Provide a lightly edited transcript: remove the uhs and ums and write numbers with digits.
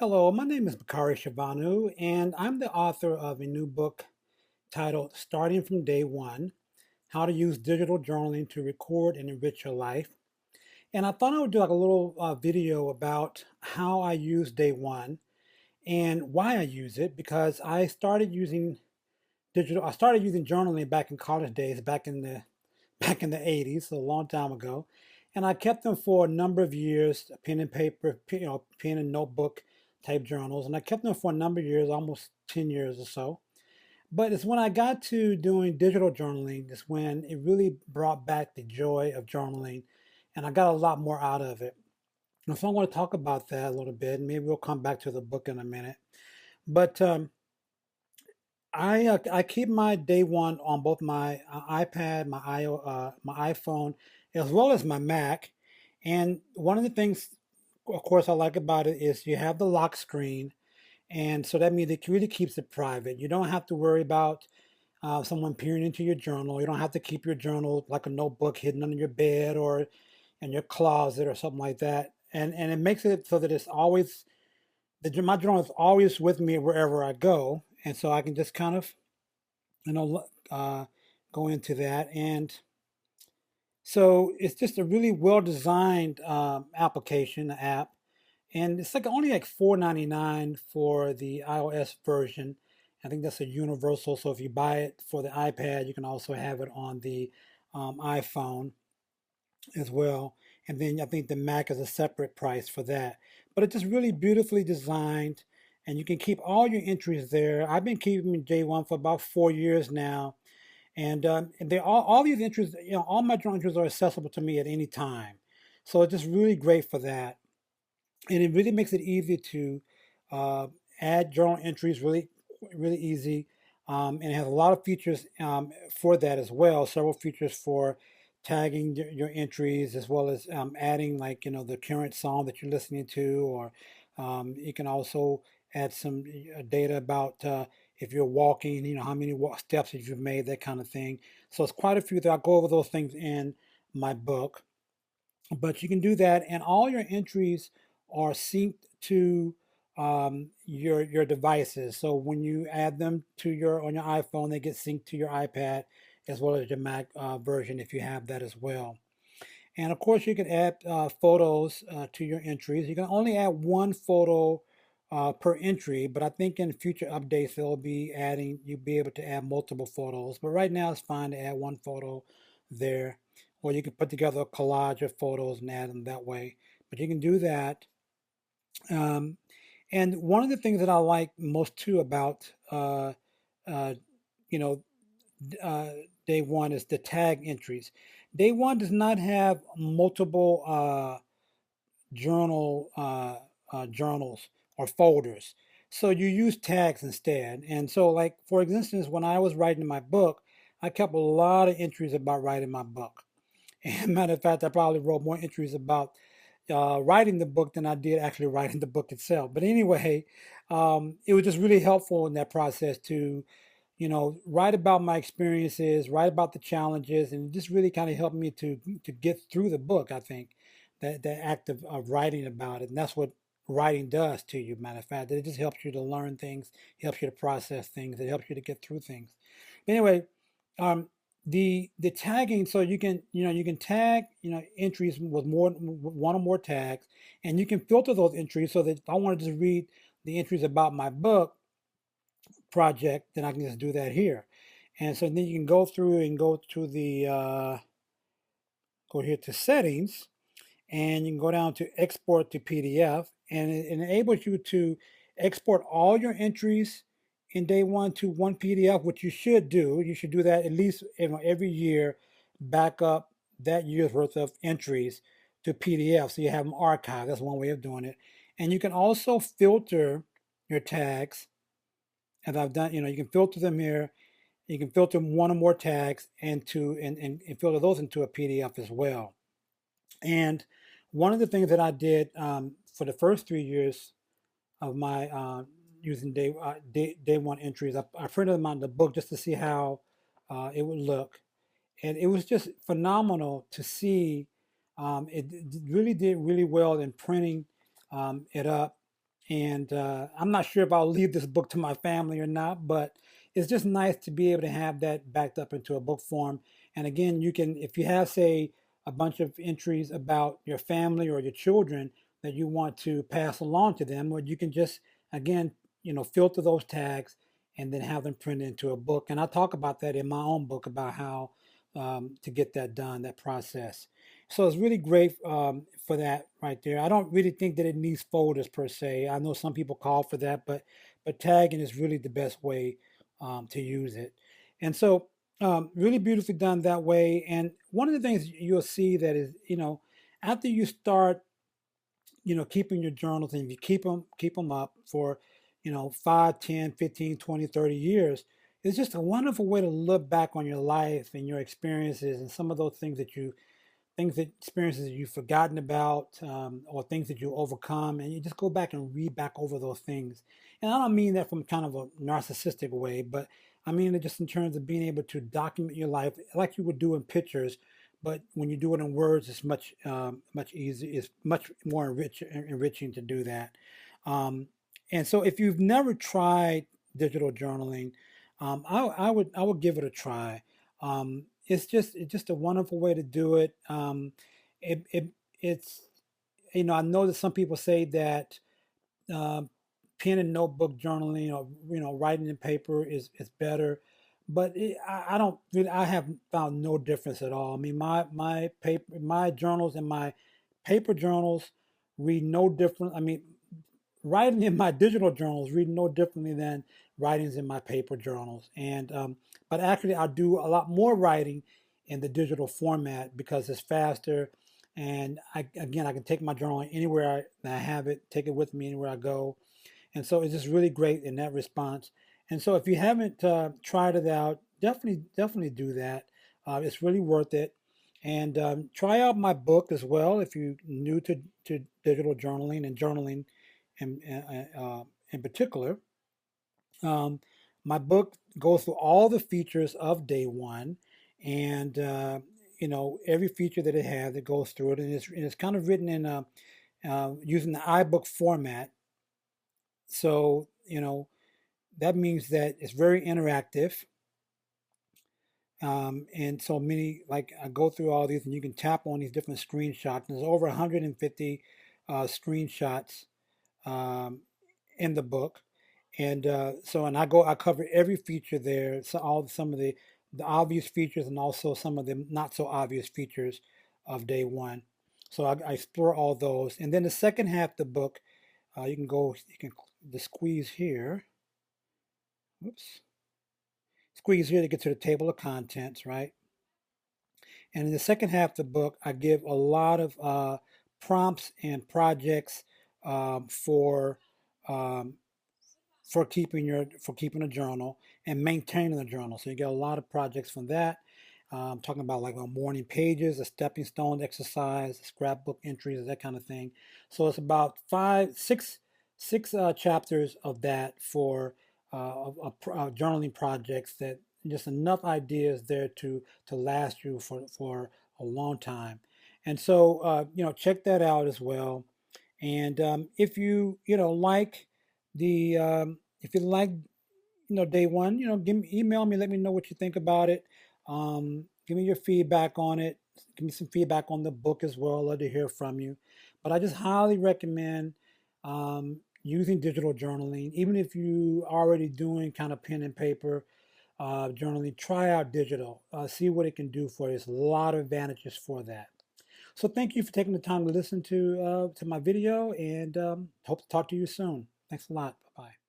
Hello, my name is Bakari Shavanu, and I'm the author of a new book titled Starting from Day One: How to Use Digital Journaling to Record and Enrich Your Life. And I thought I would do like a little video about how I use Day One and why I use it because I started using journaling back in college days, back in the 80s, so a long time ago. And I kept them for a number of years, pen and paper, pen and notebook type journals. And I kept them for a number of years, almost 10 years or so. But it's when I got to doing digital journaling, is when it really brought back the joy of journaling. And I got a lot more out of it. And so I want to talk about that a little bit. Maybe we'll come back to the book in a minute. But I keep my day one on both my iPad, my iPhone, as well as my Mac. And one of the things, of course, I like about it is you have the lock screen, and so that means it really keeps it private. You don't have to worry about someone peering into your journal. You don't have to keep your journal like a notebook hidden under your bed or in your closet or something like that. And it makes it so that it's always my journal is always with me wherever I go, and so I can just kind of you know, go into that. And so it's just a really well designed application, app. And it's like only like $4.99 for the iOS version. I think that's a universal. So if you buy it for the iPad, you can also have it on the iPhone as well. And then I think the Mac is a separate price for that. But it's just really beautifully designed, and you can keep all your entries there. I've been keeping J1 for about 4 years now, and they all these entries, all my journal entries are accessible to me at any time. So it's just really great for that, and it really makes it easy to uh, add journal entries. Really easy, and it has a lot of features for that as well. Several features for tagging your entries, as well as adding like the current song that you're listening to, or you can also add some data about if you're walking, how many steps that you've made, that kind of thing. So it's quite a few. I'll go over those things in my book, but you can do that, and all your entries are synced to your devices. So when you add them to your on your iPhone, they get synced to your iPad as well as your Mac version if you have that as well. And of course, you can add photos to your entries. You can only add one photo per entry, but I think in future updates you'll be able to add multiple photos. But right now, it's fine to add one photo there, or you can put together a collage of photos and add them that way. But you can do that. Um, and one of the things that I like most too about uh, you know uh, day one is the tag entries. Day one does not have multiple journals or folders. So you use tags instead. And so, like for instance, when I was writing my book, I kept a lot of entries about writing my book. And matter of fact, I probably wrote more entries about writing the book than I did actually writing the book itself. But anyway, it was just really helpful in that process to write about my experiences, write about the challenges, and it just really kind of helped me to get through the book. I think that the act of writing about it, and that's what writing does to you. Matter of fact, that it just helps you to learn things, helps you to process things, it helps you to get through things. Anyway, um, the tagging, so you can tag entries with one or more tags, and you can filter those entries so that if I want to just read the entries about my book project, then I can just do that here. And so then you can go through and go to the go here to settings, and you can go down to export to PDF, and it enables you to export all your entries in day one to one PDF, which you should do. You should do that at least every year, back up that year's worth of entries to PDF so you have them archived. That's one way of doing it. And you can also filter your tags, as I've done. You can filter them here. You can filter one or more tags and filter those into a PDF as well. And one of the things that I did for the first 3 years of my using day one entries, I printed them out in the book just to see how it would look, and it was just phenomenal to see. It really did really well in printing it up And I'm not sure if I'll leave this book to my family or not, but it's just nice to be able to have that backed up into a book form. And again, you can, if you have, say, a bunch of entries about your family or your children that you want to pass along to them, or you can just, again, filter those tags and then have them printed into a book. And I talk about that in my own book about how to get that done, that process. So it's really great for that right there. I don't really think that it needs folders per se. I know some people call for that, but tagging is really the best way to use it. And so really beautifully done that way. And one of the things you'll see that is, after you start, keeping your journals, and if you keep them up for, 5, 10, 15, 20, 30 years, it's just a wonderful way to look back on your life and your experiences and some of those things that experiences that you've forgotten about, or things that you overcome, and you just go back and read back over those things. And I don't mean that from kind of a narcissistic way, but I mean it just in terms of being able to document your life like you would do in pictures. But when you do it in words, it's much easier. It's much more enriching to do that. Um, and so, if you've never tried digital journaling, I would give it a try. It's just a wonderful way to do it. It, it it's I know that some people say that uh, pen and notebook journaling, or writing in paper is better, but I don't really, I have found no difference at all. I mean, my journals and my paper journals read no different. I mean, writing in my digital journals read no differently than writings in my paper journals. And but actually, I do a lot more writing in the digital format because it's faster. And I can take my journal anywhere I have it, take it with me anywhere I go. And so it's just really great in that response. And so if you haven't tried it out, definitely do that. It's really worth it. And try out my book as well if you're new to digital journaling and journaling in particular. Um, my book goes through all the features of day one, and every feature that it has, it goes through it, and it's kind of written in using the iBook format. So that means that it's very interactive. And so many, like I go through all these, and you can tap on these different screenshots. And there's over 150 screenshots um, in the book. And and I cover every feature there. So some of the obvious features, and also some of the not so obvious features of day one. So I explore all those. And then the second half of the book, you can the squeeze here. Oops. Squeeze here to get to the table of contents, right? And in the second half of the book, I give a lot of prompts and projects um, for um, for keeping a journal and maintaining a journal. So you get a lot of projects from that. Talking about like morning pages, a stepping stone exercise, scrapbook entries, that kind of thing. So it's about six chapters of that for journaling projects, that just enough ideas there to last you for a long time. And so check that out as well. And if like if you like day one, email me, let me know what you think about it. Give me your feedback on it. Give me some feedback on the book as well. I'd love to hear from you. But I just highly recommend using digital journaling. Even if you are already doing kind of pen and paper journaling, try out digital. See what it can do for you. There's a lot of advantages for that. So thank you for taking the time to listen to my video, and hope to talk to you soon. Thanks a lot. Bye-bye.